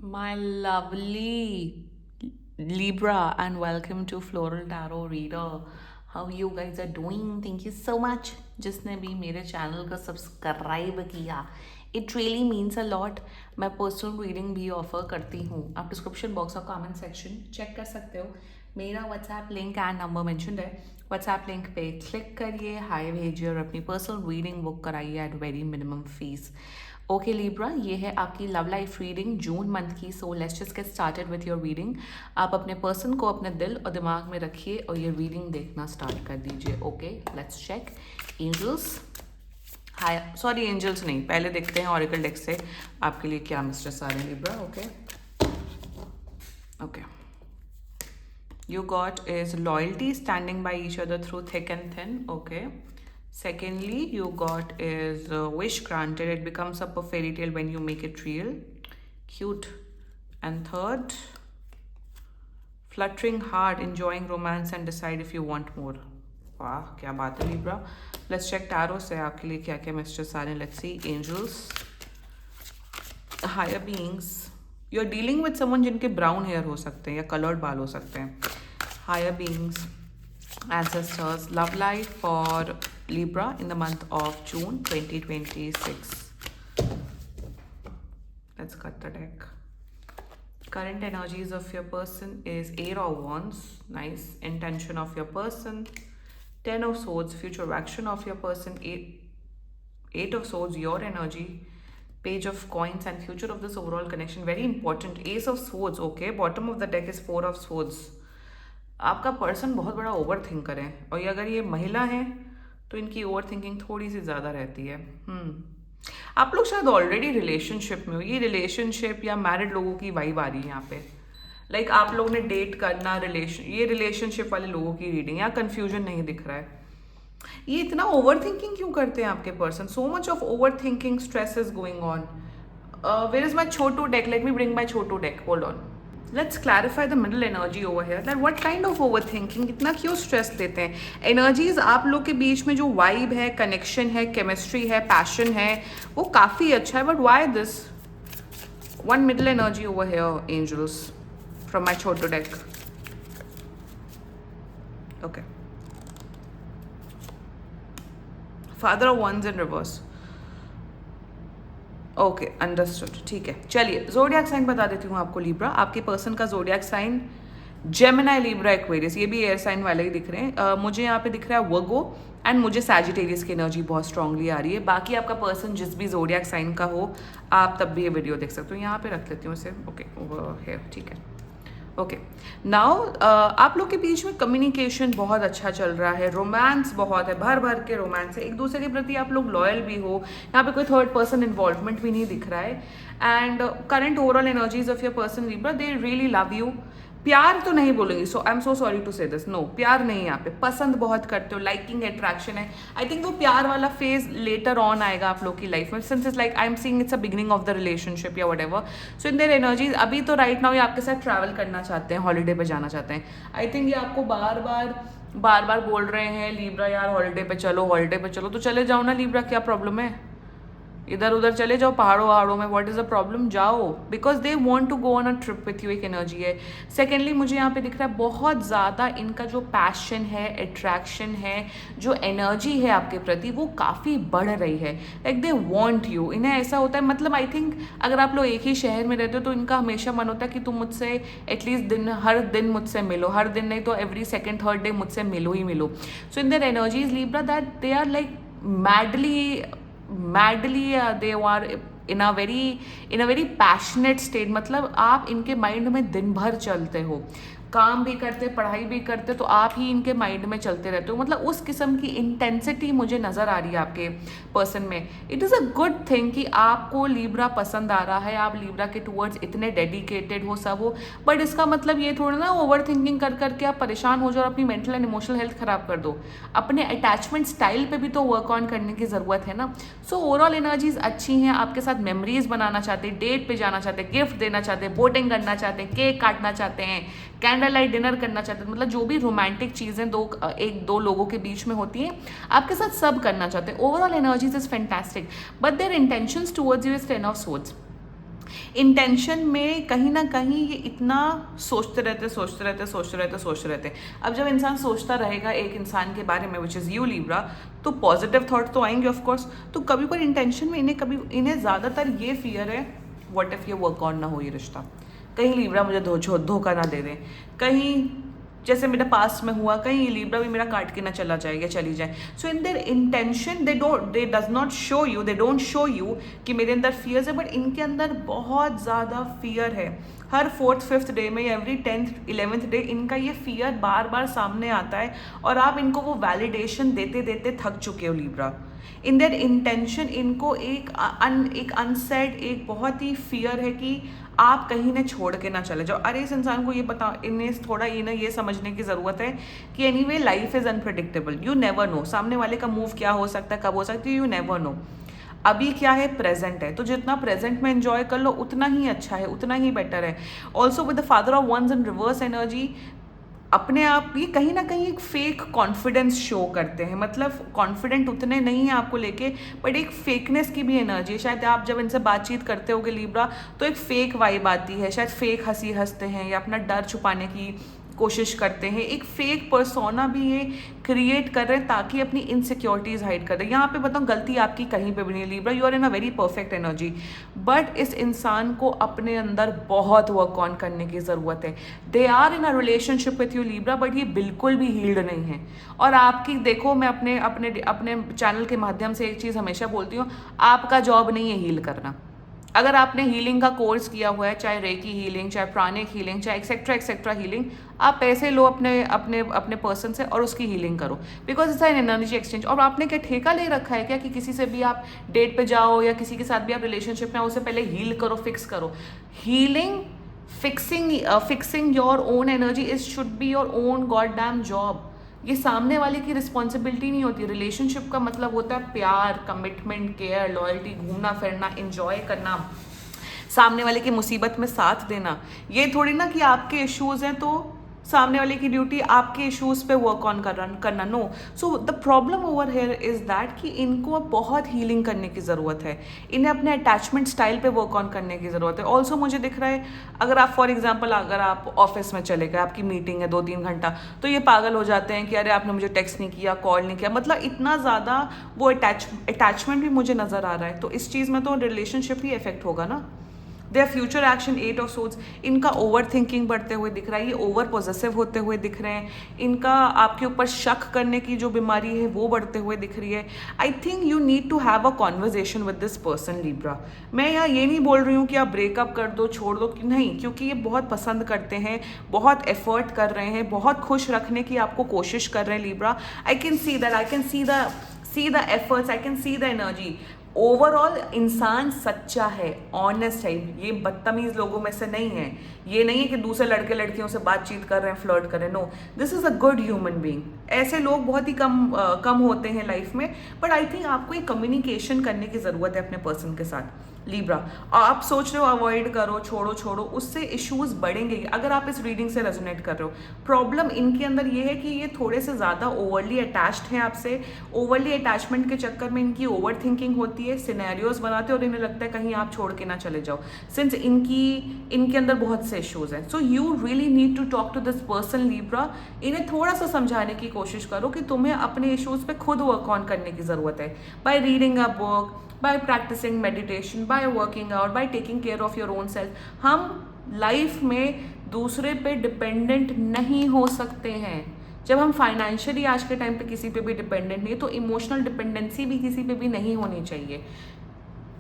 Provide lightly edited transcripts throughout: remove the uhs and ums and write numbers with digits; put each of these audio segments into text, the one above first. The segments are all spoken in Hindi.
My lovely Libra, and welcome to Floral Tarot Reader. How you guys are doing? Thank you so much. जिसने भी मेरे चैनल को सब्सक्राइब किया, it really means a lot. मैं पर्सनल रीडिंग भी ऑफर करती हूँ. आप डिस्क्रिप्शन बॉक्स और कमेंट सेक्शन चेक कर सकते हो. मेरा WhatsApp link and number mentioned है. व्हाट्सएप लिंक पे क्लिक करिए, हाय भेजिए और अपनी पर्सनल रीडिंग बुक कराइए at very minimum fees. Okay Libra, ये है आपकी love life reading June month की. So let's just get started with your reading. आप अपने पर्सन को अपने दिल और दिमाग में रखिए और ये रीडिंग देखना स्टार्ट कर दीजिए. Okay, let's check. Angels, hi, sorry angels नहीं, पहले देखते हैं ऑरिकल डेक से आपके लिए क्या मिस्ट्रेस आ रहे हैं Libra. Okay okay, you got is loyalty, standing by each other through thick and thin. Okay. Secondly, you got is wish granted, it becomes up a fairy tale when you make it real. Cute. And third, fluttering heart, enjoying romance and decide if you want more. वाह क्या बात है लिब्रा. लेट्स चेक टैरो से आपके लिए क्या क्या मैसेजेस आ रहे हैं. Let's see. Angels, higher beings, you are dealing with someone जिनके ब्राउन हेयर हो सकते हैं या कलर्ड बाल हो सकते हैं. Higher beings, ancestors, love life for Libra in the month of June 2026. Let's cut the deck. Current energies of your person is 8 of Wands. Nice. Intention of your person. 10 of Swords, future action of your person. 8 of Swords, your energy. Page of Coins and future of this overall connection. Very important. Ace of Swords. Okay. Bottom of the deck is 4 of Swords. आपका पर्सन बहुत बड़ा ओवर थिंकर है और ये अगर ये महिला है तो इनकी ओवर थिंकिंग थोड़ी सी ज़्यादा रहती है. आप लोग शायद ऑलरेडी रिलेशनशिप में हो. ये रिलेशनशिप या मैरिड लोगों की वाइब आ रही है यहाँ पे. लाइक आप लोग ने डेट करना, ये रिलेशनशिप वाले लोगों की रीडिंग. यहाँ कन्फ्यूजन नहीं दिख रहा है. ये इतना ओवर थिंकिंग क्यों करते हैं आपके person? So much of over thinking, stress is going on. Where is my छोटू deck? Let me bring my छोटू deck. Hold on. Let's clarify the middle energy over here. That what kind of overthinking? इतना क्यों स्ट्रेस देते हैं? एनर्जीज आप लोग के बीच में जो वाइब है, कनेक्शन है, केमिस्ट्री है, पैशन है, वो काफ़ी अच्छा है. But why this one middle energy over here angels from my छोटो deck? Okay, father of once in reverse. Okay, understood. ठीक है, चलिए जोडियाक साइन बता देती हूँ आपको लिब्रा. आपके पर्सन का zodiac sign Gemini, Libra, Aquarius. ये भी एयर साइन वाले ही दिख रहे हैं. मुझे यहाँ पे दिख रहा है वर्गो एंड मुझे सैजिटेरियस की एनर्जी बहुत स्ट्रांगली आ रही है. बाकी आपका पर्सन जिस भी जोडियाक साइन का हो आप तब भी ये वीडियो देख सकते हो. यहाँ पे रख लेती हूँ इसे. ओके, ओवर है, ठीक है. ओके, नाउ आप लोग के बीच में कम्युनिकेशन बहुत अच्छा चल रहा है. रोमांस बहुत है, भर भर के रोमांस है. एक दूसरे के प्रति आप लोग लॉयल भी हो. यहाँ पे कोई थर्ड पर्सन इन्वॉल्वमेंट भी नहीं दिख रहा है. And current overall energies of your person Libra, they really love you. प्यार तो नहीं बोलेंगी, so I am so sorry to say this. No, प्यार नहीं. यहाँ पे पसंद बहुत करते हो, लाइकिंग, अट्रैक्शन है. आई थिंक वो प्यार वाला फेज लेटर ऑन आएगा आप लोग की लाइफ में. Since it's like I am seeing it's a beginning of the relationship या whatever. So in their energies अभी तो राइट नाउ ये आपके साथ ट्रैवल करना चाहते हैं, हॉलीडे पे जाना चाहते हैं. आई थिंक ये आपको बार बार बोल रहे हैं लिब्रा यार हॉलीडे पे चलो, हॉलीडे पे चलो. तो चले जाओ ना लिब्रा, क्या प्रॉब्लम है? इधर उधर चले जाओ पहाड़ों वहाड़ों में. What is the problem? जाओ, because they want to go on a trip with you. एक एनर्जी है. सेकेंडली मुझे यहाँ पे दिख रहा है बहुत ज़्यादा इनका जो पैशन है, अट्रैक्शन है, जो एनर्जी है आपके प्रति वो काफ़ी बढ़ रही है. Like they want you. इन्हें ऐसा होता है, मतलब आई थिंक अगर आप लोग एक ही शहर में रहते हो तो इनका हमेशा मन होता है कि तुम मुझसे एटलीस्ट हर दिन मुझसे मिलो. हर दिन नहीं तो एवरी सेकेंड थर्ड डे मुझसे मिलो ही मिलो. So in their energies Libra that they are like madly they are in a very passionate state. मतलब आप इनके माइंड में दिन भर चलते हो, काम भी करते, पढ़ाई भी करते, तो आप ही इनके माइंड में चलते रहते हो. मतलब उस किस्म की इंटेंसिटी मुझे नज़र आ रही है आपके पर्सन में. It is a good thing कि आपको लिब्रा पसंद आ रहा है, आप लिब्रा के टूवर्ड्स इतने डेडिकेटेड हो, सब हो. बट इसका मतलब ये थोड़ा ना ओवर थिंकिंग कर करके आप परेशान हो जाओ और अपनी मेंटल एंड इमोशनल हेल्थ ख़राब कर दो. अपने अटैचमेंट स्टाइल पर भी तो वर्क ऑन करने की ज़रूरत है ना. सो ओवरऑल एनर्जीज अच्छी हैं. आपके साथ मेमोरीज बनाना चाहते हैं, डेट पे जाना चाहते हैं, गिफ्ट देना चाहते हैं, बोटिंग करना चाहते हैं, केक काटना चाहते हैं, कैंडल लाइट डिनर करना चाहते हैं. मतलब जो भी रोमांटिक चीज़ें एक दो लोगों के बीच में होती हैं आपके साथ सब करना चाहते हैं. Overall energies is fantastic. But their intentions towards you is 10 of swords. Intention में कहीं ना कहीं ये इतना सोचते रहते। अब जब इंसान सोचता रहेगा एक इंसान के बारे में विच इज़ यू लिब्रा, तो पॉजिटिव थॉट तो आएंगे ऑफ कोर्स। तो कभी पर इंटेंशन में इन्हें ज़्यादातर ये फियर है, व्हाट इफ़ ये वर्क ऑन ना हो ये रिश्ता, कहीं लिब्रा मुझे धोखा ना दे दें, कहीं जैसे मेरे पास में हुआ, कहीं लिब्रा भी मेरा काट के ना चला जाए या चली जाए। So in their intention they don't show you कि मेरे अंदर फियर्स है, बट इनके अंदर बहुत ज़्यादा फियर है। हर 4th 5th डे में या एवरी 10th 11th डे इनका ये फियर बार बार सामने आता है, और आप इनको वो वैलिडेशन देते देते थक चुके हो लिब्रा। इन देयर इंटेंशन इनको एक अनसेड एक बहुत ही फियर है कि आप कहीं ने छोड़ के ना चले जाओ। अरे इस इंसान को ये बता, इन्हें ये समझने की ज़रूरत है कि anyway life is unpredictable, you never know सामने वाले का मूव क्या हो सकता है, कब हो सकती है, यू नेवर नो। अभी क्या है, प्रेजेंट है, तो जितना प्रेजेंट में एंजॉय कर लो उतना ही अच्छा है, उतना ही बेटर है। Also with the father of once in reverse energy, अपने आप ये कहीं ना कहीं एक फेक कॉन्फिडेंस शो करते हैं, मतलब कॉन्फिडेंट उतने नहीं है आपको लेके, बट एक फेकनेस की भी एनर्जी है। शायद आप जब इनसे बातचीत करते होगे लिब्रा, तो एक फेक वाइब आती है, शायद फेक हंसी हंसते हैं या अपना डर छुपाने की कोशिश करते हैं, एक फेक पर्सोना भी ये क्रिएट कर रहे हैं ताकि अपनी इनसिक्योरिटीज हाइड कर रहे हैं। यहाँ पे बताऊँ गलती आपकी कहीं पे भी नहीं Libra, you are in a very perfect energy, but इस इंसान को अपने अंदर बहुत वर्क ऑन करने की ज़रूरत है। They are in a relationship with you Libra, but ये बिल्कुल भी हील्ड नहीं है। और आपकी देखो, मैं अपने अपने अपने चैनल के माध्यम से एक चीज़ हमेशा बोलती हूँ, आपका जॉब नहीं है हील करना। अगर आपने हीलिंग का कोर्स किया हुआ है, चाहे रेकी हीलिंग, चाहे प्राणिक हीलिंग, चाहे एक्सेट्रा हीलिंग, आप पैसे लो अपने अपने अपने पर्सन से और उसकी हीलिंग करो, because it's an energy exchange. और आपने क्या ठेका ले रखा है क्या कि किसी से भी आप डेट पे जाओ या किसी के साथ भी आप रिलेशनशिप में आओ, उससे पहले हील करो, फिक्स करो। Healing, fixing your own energy is should be your own god damn job. ये सामने वाले की रिस्पॉन्सिबिलिटी नहीं होती। रिलेशनशिप का मतलब होता है प्यार, कमिटमेंट, केयर, लॉयल्टी, घूमना फिरना, एंजॉय करना, सामने वाले की मुसीबत में साथ देना। ये थोड़ी ना कि आपके इश्यूज हैं तो सामने वाले की ड्यूटी आपके इश्यूज पे वर्क ऑन करना। No, so the problem over here is that कि इनको बहुत हीलिंग करने की ज़रूरत है, इन्हें अपने अटैचमेंट स्टाइल पे वर्क ऑन करने की ज़रूरत है। ऑल्सो मुझे दिख रहा है, अगर आप फॉर एग्जाम्पल अगर आप ऑफिस में चले गए, आपकी मीटिंग है 2-3 घंटा, तो ये पागल हो जाते हैं कि अरे आपने मुझे टेक्स्ट नहीं किया, कॉल नहीं किया, मतलब इतना ज़्यादा वो अटैचमेंट भी मुझे नज़र आ रहा है। तो इस चीज़ में तो रिलेशनशिप ही इफेक्ट होगा ना। Their future action 8 of swords, इनका ओवर थिंकिंग बढ़ते हुए दिख रहा है, ये ओवर पॉजेसिव होते हुए दिख रहे हैं, इनका आपके ऊपर शक करने की जो बीमारी है वो बढ़ते हुए दिख रही है। I think you need to have a conversation with this person Libra. मैं यहाँ ये नहीं बोल रही हूँ कि आप ब्रेकअप कर दो, छोड़ दो, नहीं, क्योंकि ये बहुत पसंद करते हैं, बहुत एफर्ट कर रहे हैं, बहुत खुश रखने की आपको कोशिश कर रहे हैं Libra. I can see that, I can see the efforts, I can see the energy. Overall इंसान सच्चा है, ऑनेस्ट है, ये बदतमीज लोगों में से नहीं है। ये नहीं है कि दूसरे लड़के लड़कियों से बातचीत कर रहे हैं, फ्लर्ट कर रहे हैं। No, this is a good human being. ऐसे लोग बहुत ही कम होते हैं लाइफ में, बट आई थिंक आपको एक कम्युनिकेशन करने की ज़रूरत है अपने पर्सन के साथ लिब्रा। आप सोच रहे हो अवॉइड करो, छोड़ो, उससे इश्यूज बढ़ेंगे अगर आप इस रीडिंग से रेजोनेट कर रहे हो। प्रॉब्लम इनके अंदर ये है कि ये थोड़े से ज़्यादा ओवरली अटैच्ड हैं आपसे। ओवरली अटैचमेंट के चक्कर में इनकी ओवर थिंकिंग होती है, सिनेरियोज बनाते हैं और इन्हें लगता है कहीं आप छोड़ के ना चले जाओ, सिंस इनके अंदर बहुत से इश्यूज हैं। So you really need to talk to this person Libra. इन्हें थोड़ा सा समझाने की कोशिश करो कि तुम्हें अपने इश्यूज पे खुद वर्क ऑन करने की ज़रूरत है, by reading a book, by practicing meditation, by working out, by taking care of your own self। हम लाइफ में दूसरे पे डिपेंडेंट नहीं हो सकते हैं। जब हम फाइनेंशियली आज के टाइम पे किसी पे भी डिपेंडेंट नहीं, तो इमोशनल डिपेंडेंसी भी किसी पे भी नहीं होनी चाहिए।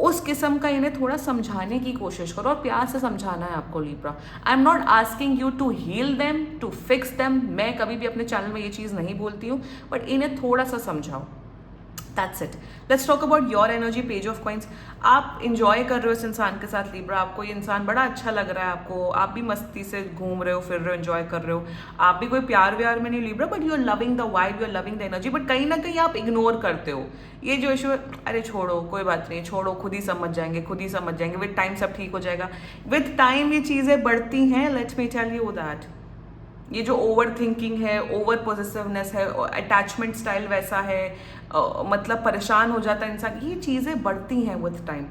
उस किस्म का इन्हें थोड़ा समझाने की कोशिश करो और प्यार से समझाना है आपको Libra. I am not asking you to heal them, to fix them. मैं कभी भी अपने चैनल में ये चीज़ नहीं बोलती हूँ, बट इन्हें थोड़ा सा समझाओ। That's it. Let's talk about your energy, page of coins. आप इंजॉय कर रहे हो इस इंसान के साथ लिब्रा, आपको ये इंसान बड़ा अच्छा लग रहा है, आपको आप भी मस्ती से घूम रहे हो, फिर रहे हो, एंजॉय कर रहे हो, आप भी कोई प्यार व्यार में नहीं Libra, but you are loving the vibe, you are loving the energy. But कहीं ना कहीं आप इग्नोर करते हो ये जो इशू, अरे छोड़ो, कोई बात नहीं, छोड़ो, खुद ही समझ जाएंगे, विद टाइम सब ठीक हो जाएगा। विद टाइम ये चीज़ें बढ़ती हैं, let's me tell you that. ये जो ओवर थिंकिंग है, ओवर पॉजिटिवनेस है, अटैचमेंट स्टाइल वैसा है, मतलब परेशान हो जाता है इंसान, ये चीज़ें बढ़ती हैं विद टाइम।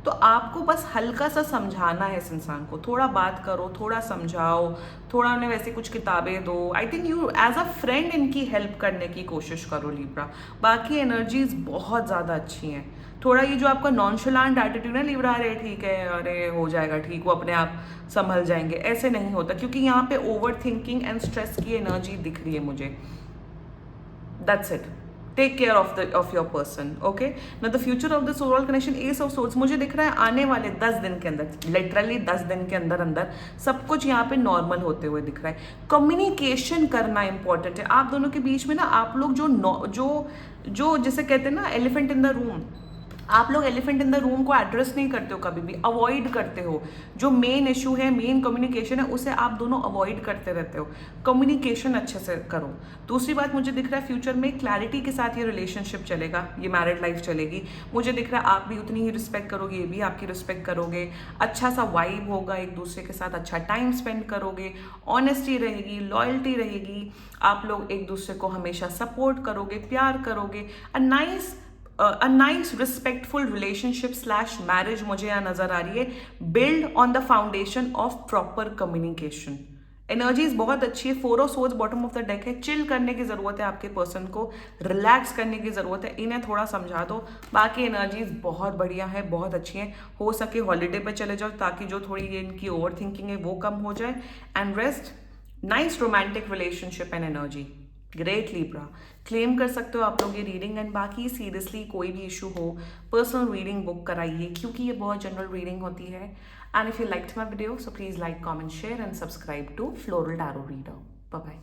तो तो आपको बस हल्का सा समझाना है इस इंसान को, थोड़ा बात करो, थोड़ा समझाओ, थोड़ा उन्हें वैसे कुछ किताबें दो। I think you as a friend इनकी हेल्प करने की कोशिश करो लिब्रा। बाकी एनर्जीज बहुत ज़्यादा अच्छी हैं। थोड़ा ये जो आपका नॉनशलांट एटीट्यूड है लिब्रा, अरे ठीक है, अरे हो जाएगा ठीक, वो अपने आप संभल जाएंगे, ऐसे नहीं होता, क्योंकि यहाँ पे ओवर थिंकिंग एंड स्ट्रेस की एनर्जी दिख रही है मुझे। That's it. Take care of your person. Okay, now the future of this overall connection, ace of swords, मुझे दिख रहा है आने वाले 10 दिन के अंदर, लिटरली 10 दिन के अंदर अंदर सब कुछ यहाँ पे नॉर्मल होते हुए दिख रहा है। कम्युनिकेशन करना इंपॉर्टेंट है आप दोनों के बीच में ना। आप लोग जो जिसे कहते हैं ना एलिफेंट इन द रूम, आप लोग एलिफेंट इन द रूम को एड्रेस नहीं करते हो, कभी भी अवॉइड करते हो। जो मेन इशू है, मेन कम्युनिकेशन है, उसे आप दोनों अवॉइड करते रहते हो। कम्युनिकेशन अच्छे से करो। दूसरी बात मुझे दिख रहा है फ्यूचर में क्लैरिटी के साथ ये रिलेशनशिप चलेगा, ये मैरिड लाइफ चलेगी। मुझे दिख रहा है आप भी उतनी ही रिस्पेक्ट करोगे, ये भी आपकी रिस्पेक्ट करोगे, अच्छा सा वाइब होगा एक दूसरे के साथ, अच्छा टाइम स्पेंड करोगे, ऑनेस्टी रहेगी, लॉयल्टी रहेगी, आप लोग एक दूसरे को हमेशा सपोर्ट करोगे, प्यार करोगे। A nice respectful relationship slash marriage मुझे यहाँ नजर आ रही है। Build on the foundation of proper communication. Energies बहुत अच्छी है। 4 of swords bottom of the deck है। चिल करने की जरूरत है आपके पर्सन को, रिलैक्स करने की जरूरत है, इन्हें थोड़ा समझा दो। बाकी एनर्जीज बहुत बढ़िया है, बहुत अच्छी हैं। हो सके हॉलीडे पे चले जाओ ताकि जो थोड़ी ये इनकी ओवर थिंकिंग है वो कम हो जाए। And rest, nice romantic relationship and energy, great Libra. Claim कर सकते हो आप लोग ये रीडिंग। एंड बाकी सीरियसली कोई भी इशू हो, पर्सनल रीडिंग बुक कराइए, क्योंकि ये बहुत जनरल रीडिंग होती है। And if you liked my video, so please like, comment, share and subscribe to floral tarot reader. Bye bye.